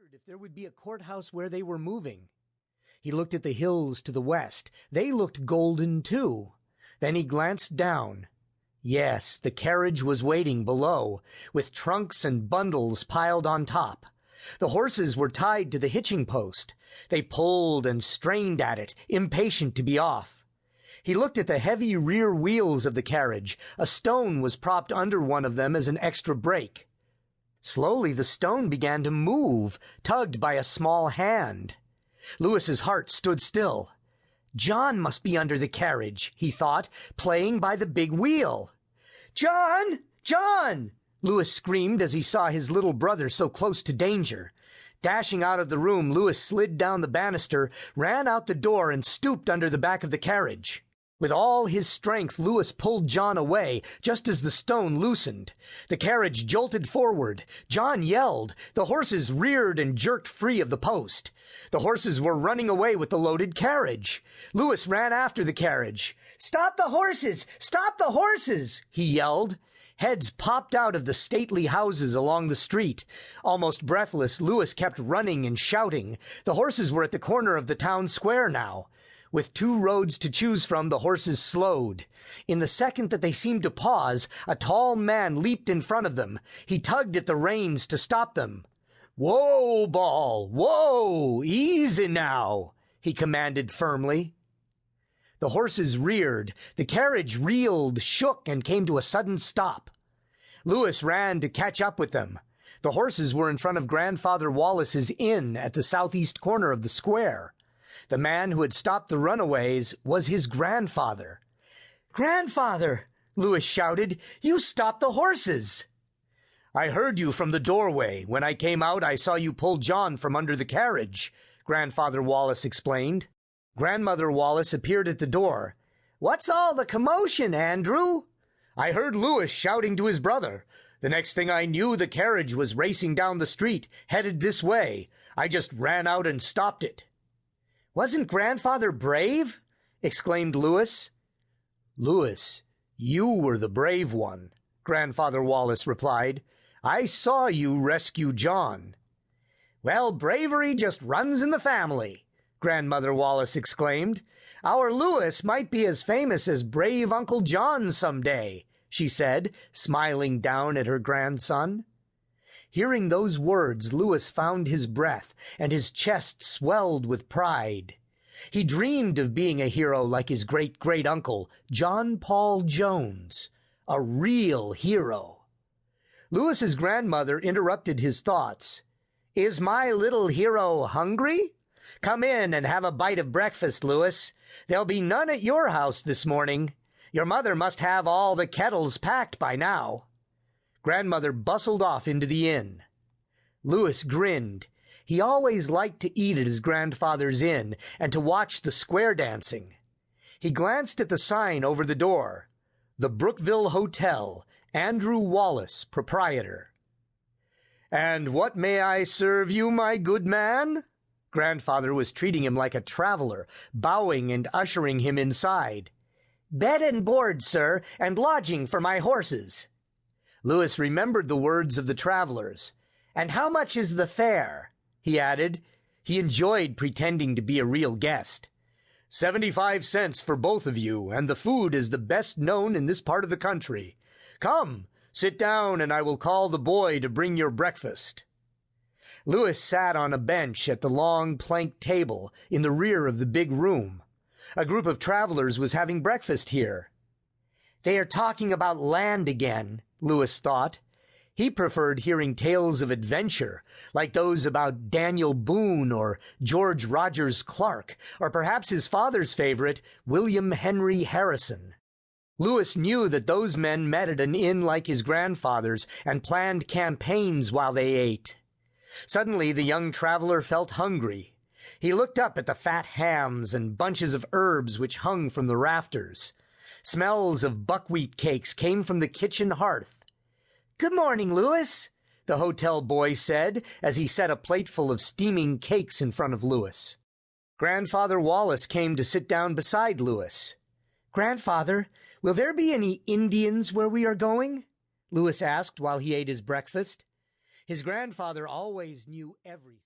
wondered if there would be a courthouse where they were moving. He looked at the hills to the west. They looked golden, too. Then he glanced down. Yes, the carriage was waiting below, with trunks and bundles piled on top. The horses were tied to the hitching post. They pulled and strained at it, impatient to be off. He looked at the heavy rear wheels of the carriage. A stone was propped under one of them as an extra brake. Slowly the stone began to move, tugged by a small hand. Lewis's heart stood still. John must be under the carriage, he thought, playing by the big wheel. "John! John!" Lewis screamed as he saw his little brother so close to danger. Dashing out of the room, Lewis slid down the banister, ran out the door, and stooped under the back of the carriage. With all his strength, Lewis pulled John away, just as the stone loosened. The carriage jolted forward. John yelled. The horses reared and jerked free of the post. The horses were running away with the loaded carriage. Lewis ran after the carriage. "Stop the horses! Stop the horses!" he yelled. Heads popped out of the stately houses along the street. Almost breathless, Lewis kept running and shouting. The horses were at the corner of the town square now. With 2 roads to choose from, the horses slowed. In the second that they seemed to pause, a tall man leaped in front of them. He tugged at the reins to stop them. "Whoa, Ball! Whoa! Easy now!" he commanded firmly. The horses reared. The carriage reeled, shook, and came to a sudden stop. Lewis ran to catch up with them. The horses were in front of Grandfather Wallace's inn at the southeast corner of the square. The man who had stopped the runaways was his grandfather. "Grandfather!" Lewis shouted. "You stopped the horses!" "I heard you from the doorway. When I came out, I saw you pull John from under the carriage," Grandfather Wallace explained. Grandmother Wallace appeared at the door. "What's all the commotion, Andrew?" "I heard Lewis shouting to his brother. The next thing I knew, the carriage was racing down the street, headed this way. I just ran out and stopped it." "Wasn't Grandfather brave?" exclaimed Lewis. "Lewis, you were the brave one," Grandfather Wallace replied. "I saw you rescue John." "Well, bravery just runs in the family," Grandmother Wallace exclaimed. "Our Lewis might be as famous as brave Uncle John some day," she said, smiling down at her grandson. Hearing those words, Lewis found his breath, and his chest swelled with pride. He dreamed of being a hero like his great-great-uncle, John Paul Jones, a real hero. Lewis's grandmother interrupted his thoughts. "Is my little hero hungry? Come in and have a bite of breakfast, Lewis. There'll be none at your house this morning. Your mother must have all the kettles packed by now." Grandmother bustled off into the inn. Lewis grinned. He always liked to eat at his grandfather's inn and to watch the square dancing. He glanced at the sign over the door. The Brookville Hotel, Andrew Wallace, proprietor. "And what may I serve you, my good man?" Grandfather was treating him like a traveler, bowing and ushering him inside. "Bed and board, sir, and lodging for my horses." Lewis remembered the words of the travelers. "And how much is the fare?" he added. He enjoyed pretending to be a real guest. 75 cents for both of you, and the food is the best known in this part of the country. Come, sit down, and I will call the boy to bring your breakfast." Lewis sat on a bench at the long plank table in the rear of the big room. A group of travelers was having breakfast here. They are talking about land again, Lewis thought. He preferred hearing tales of adventure, like those about Daniel Boone or George Rogers Clark, or perhaps his father's favorite, William Henry Harrison. Lewis knew that those men met at an inn like his grandfather's and planned campaigns while they ate. Suddenly the young traveler felt hungry. He looked up at the fat hams and bunches of herbs which hung from the rafters. Smells of buckwheat cakes came from the kitchen hearth. "Good morning, Lewis," the hotel boy said as he set a plateful of steaming cakes in front of Lewis. Grandfather Wallace came to sit down beside Lewis. "Grandfather, will there be any Indians where we are going?" Lewis asked while he ate his breakfast. His grandfather always knew everything.